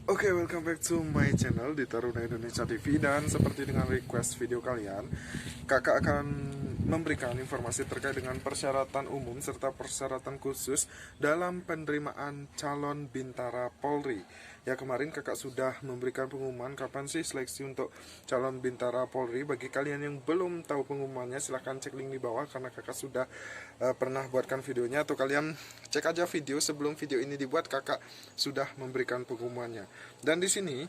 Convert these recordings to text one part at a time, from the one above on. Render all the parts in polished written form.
Oke, welcome back to my channel di Taruna Indonesia TV. Dan seperti dengan request video kalian, kakak akan memberikan informasi terkait dengan persyaratan umum serta persyaratan khusus dalam penerimaan calon Bintara Polri. Ya, kemarin kakak sudah memberikan pengumuman kapan sih seleksi untuk calon Bintara Polri. Bagi kalian yang belum tahu pengumumannya, silahkan cek link di bawah karena kakak sudah pernah buatkan videonya, atau kalian cek aja video sebelum video ini dibuat, kakak sudah memberikan pengumumannya. Dan di sini,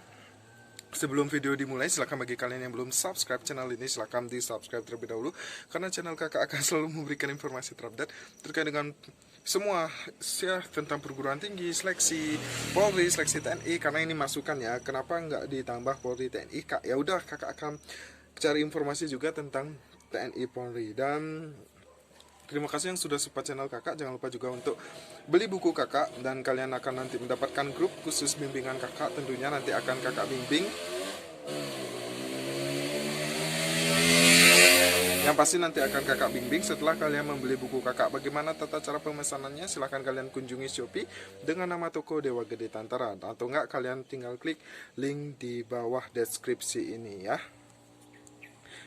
sebelum video dimulai, silakan bagi kalian yang belum subscribe channel ini, silakan di subscribe terlebih dahulu, karena channel kakak akan selalu memberikan informasi terupdate terkait dengan semua ya, tentang perguruan tinggi, seleksi Polri, seleksi TNI. Karena ini masukan ya, kenapa nggak ditambah Polri TNI, kak? Ya udah, kakak akan cari informasi juga tentang TNI Polri. Dan terima kasih yang sudah support channel kakak. Jangan lupa juga untuk beli buku kakak, dan kalian akan nanti mendapatkan grup khusus bimbingan kakak. Tentunya nanti akan kakak bimbing. Yang pasti nanti akan kakak bimbing setelah kalian membeli buku kakak. Bagaimana tata cara pemesanannya? Silahkan kalian kunjungi Shopee dengan nama toko Dewa Gede Tantara, atau enggak kalian tinggal klik link di bawah deskripsi ini ya.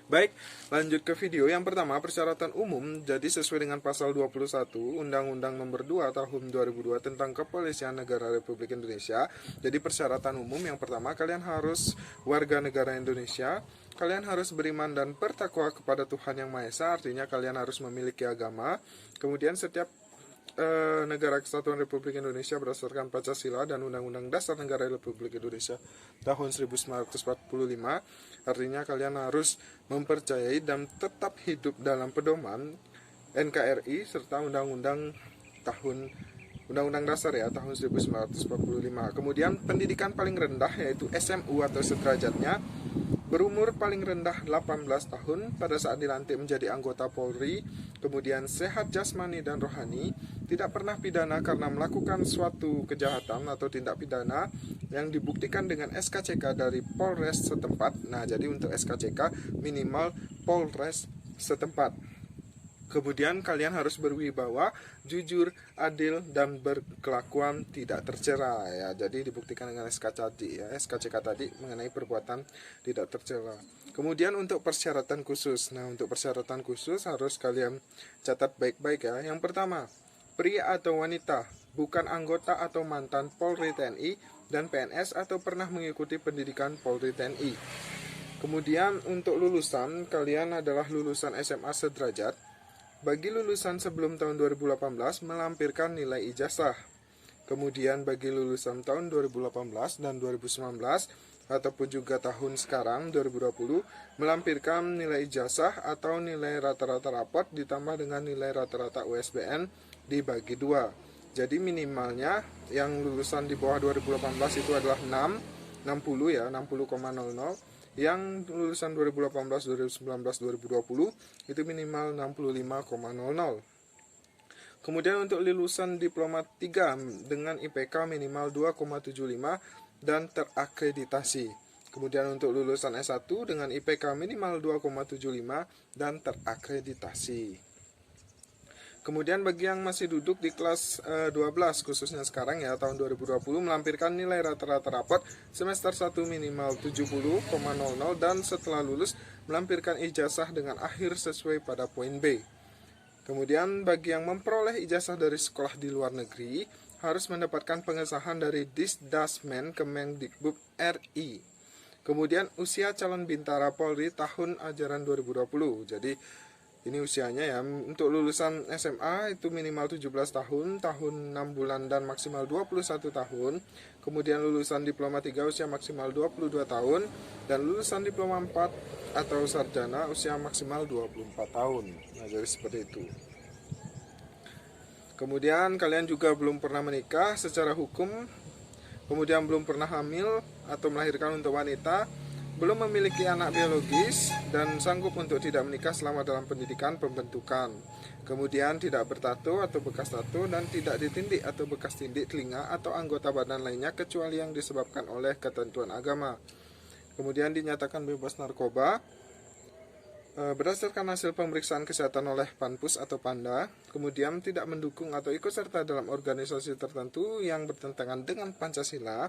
Baik, lanjut ke video. Yang pertama, persyaratan umum. Jadi sesuai dengan pasal 21 Undang-Undang Nomor 2 Tahun 2002 tentang Kepolisian Negara Republik Indonesia. Jadi persyaratan umum yang pertama, kalian harus warga negara Indonesia. Kalian harus beriman dan bertakwa kepada Tuhan Yang Maha Esa. Artinya kalian harus memiliki agama. Kemudian setiap negara Kesatuan Republik Indonesia berdasarkan Pancasila dan Undang-Undang Dasar Negara Republik Indonesia tahun 1945. Artinya kalian harus mempercayai dan tetap hidup dalam pedoman NKRI serta Undang-Undang Dasar ya tahun 1945. Kemudian pendidikan paling rendah yaitu SMU atau sederajatnya, berumur paling rendah 18 tahun pada saat dilantik menjadi anggota Polri, kemudian sehat jasmani dan rohani, tidak pernah pidana karena melakukan suatu kejahatan atau tindak pidana yang dibuktikan dengan SKCK dari Polres setempat. Nah, jadi untuk SKCK minimal Polres setempat. Kemudian kalian harus berwibawa, jujur, adil, dan berkelakuan tidak tercela ya. Jadi dibuktikan dengan SKCK tadi mengenai perbuatan tidak tercela. Kemudian untuk persyaratan khusus. Nah, untuk persyaratan khusus harus kalian catat baik-baik ya. Yang pertama, pria atau wanita, bukan anggota atau mantan Polri TNI dan PNS atau pernah mengikuti pendidikan Polri TNI. Kemudian untuk lulusan, kalian adalah lulusan SMA sederajat. Bagi lulusan sebelum tahun 2018 melampirkan nilai ijazah. Kemudian bagi lulusan tahun 2018 dan 2019 ataupun juga tahun sekarang 2020 melampirkan nilai ijazah atau nilai rata-rata raport ditambah dengan nilai rata-rata USBN dibagi 2. Jadi minimalnya yang lulusan di bawah 2018 itu adalah 60 ya, 60,00. Yang lulusan 2018, 2019, 2020 itu minimal 65,00. Kemudian untuk lulusan diploma 3 dengan IPK minimal 2,75 dan terakreditasi. Kemudian untuk lulusan S1 dengan IPK minimal 2,75 dan terakreditasi. Kemudian bagi yang masih duduk di kelas 12 khususnya sekarang ya tahun 2020 melampirkan nilai rata-rata raport semester 1 minimal 70,00 dan setelah lulus melampirkan ijazah dengan akhir sesuai pada poin B. Kemudian bagi yang memperoleh ijazah dari sekolah di luar negeri harus mendapatkan pengesahan dari Disdasmen Kemendikbud RI. Kemudian usia calon Bintara Polri tahun ajaran 2020. Jadi ini usianya ya, untuk lulusan SMA itu minimal 17 tahun, tahun 6 bulan dan maksimal 21 tahun. Kemudian lulusan diploma 3 usia maksimal 22 tahun. Dan lulusan diploma 4 atau sarjana usia maksimal 24 tahun. Nah, jadi seperti itu. Kemudian kalian juga belum pernah menikah secara hukum. Kemudian belum pernah hamil atau melahirkan untuk wanita, belum memiliki anak biologis, dan sanggup untuk tidak menikah selama dalam pendidikan pembentukan. Kemudian tidak bertato atau bekas tato, dan tidak ditindik atau bekas tindik telinga atau anggota badan lainnya kecuali yang disebabkan oleh ketentuan agama. Kemudian dinyatakan bebas narkoba. Berdasarkan hasil pemeriksaan kesehatan oleh Panpus atau Panda, kemudian tidak mendukung atau ikut serta dalam organisasi tertentu yang bertentangan dengan Pancasila,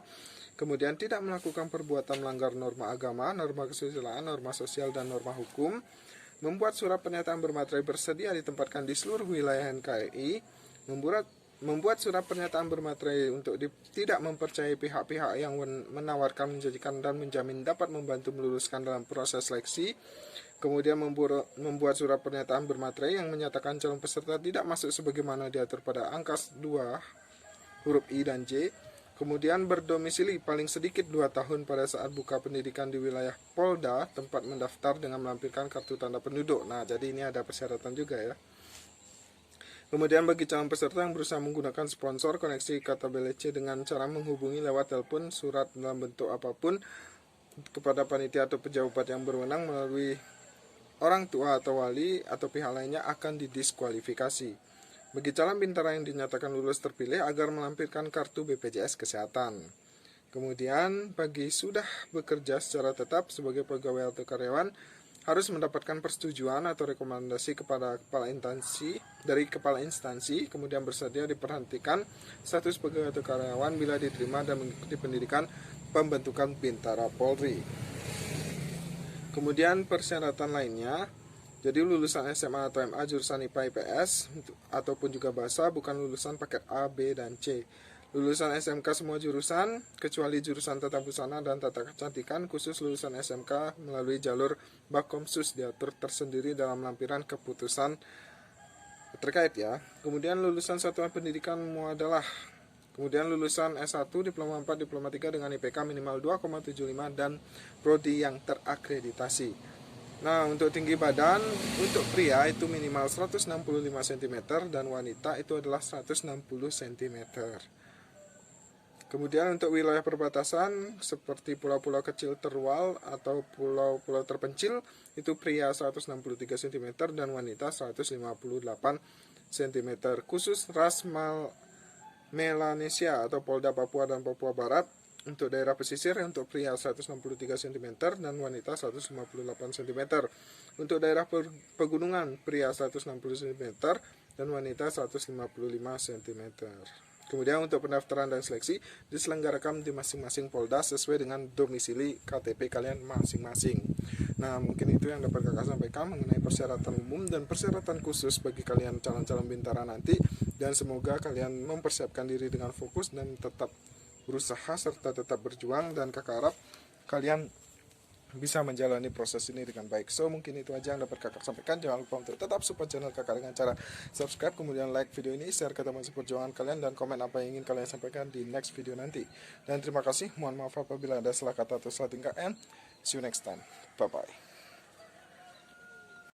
kemudian tidak melakukan perbuatan melanggar norma agama, norma kesusilaan, norma sosial, dan norma hukum, membuat surat pernyataan bermaterai bersedia ditempatkan di seluruh wilayah NKRI, membuat surat pernyataan bermaterai untuk tidak mempercayai pihak-pihak yang menawarkan, menjanjikan, dan menjamin dapat membantu meluluskan dalam proses seleksi, kemudian membuat surat pernyataan bermaterai yang menyatakan calon peserta tidak masuk sebagaimana diatur pada angka 2 huruf I dan J, kemudian berdomisili paling sedikit 2 tahun pada saat buka pendidikan di wilayah Polda tempat mendaftar dengan melampirkan kartu tanda penduduk. Nah, jadi ini ada persyaratan juga ya. Kemudian bagi calon peserta yang berusaha menggunakan sponsor, koneksi kata BLC dengan cara menghubungi lewat telepon, surat dalam bentuk apapun kepada panitia atau pejabat yang berwenang melalui orang tua atau wali atau pihak lainnya akan didiskualifikasi. Bagi calon bintara yang dinyatakan lulus terpilih agar melampirkan kartu BPJS Kesehatan. Kemudian bagi sudah bekerja secara tetap sebagai pegawai atau karyawan harus mendapatkan persetujuan atau rekomendasi kepada kepala instansi, kemudian bersedia diperhentikan status pegawai atau karyawan bila diterima dan mengikuti pendidikan pembentukan Bintara Polri. Kemudian persyaratan lainnya, jadi lulusan SMA atau MA jurusan IPA IPS ataupun juga bahasa, bukan lulusan paket A, B, dan C. Lulusan SMK semua jurusan, kecuali jurusan tata busana dan tata kecantikan, khusus lulusan SMK melalui jalur Bakomsus diatur tersendiri dalam lampiran keputusan terkait ya. Kemudian lulusan satuan pendidikan muadalah. Kemudian lulusan S1, Diploma 4, Diploma 3 dengan IPK minimal 2,75 dan prodi yang terakreditasi. Nah, untuk tinggi badan, untuk pria itu minimal 165 cm dan wanita itu adalah 160 cm. Kemudian untuk wilayah perbatasan seperti pulau-pulau kecil terluar atau pulau-pulau terpencil itu pria 163 cm dan wanita 158 cm. Khusus ras Melanesia atau Polda Papua dan Papua Barat, untuk daerah pesisir untuk pria 163 cm dan wanita 158 cm. Untuk daerah pegunungan pria 160 cm dan wanita 155 cm. Kemudian untuk pendaftaran dan seleksi diselenggarakan di masing-masing Polda sesuai dengan domisili KTP kalian masing-masing. Nah, mungkin itu yang dapat kakak sampaikan mengenai persyaratan umum dan persyaratan khusus bagi kalian calon-calon bintara nanti. Dan semoga kalian mempersiapkan diri dengan fokus dan tetap berusaha serta tetap berjuang, dan kakak harap kalian bisa menjalani proses ini dengan baik. So, mungkin itu aja yang dapat kakak sampaikan. Jangan lupa untuk tetap support channel kakak dengan cara subscribe, kemudian like video ini, share ke teman seperjuangan kalian, dan komen apa yang ingin kalian sampaikan di next video nanti. Dan terima kasih, mohon maaf apabila ada salah kata atau salah tingkah, and see you next time. Bye bye.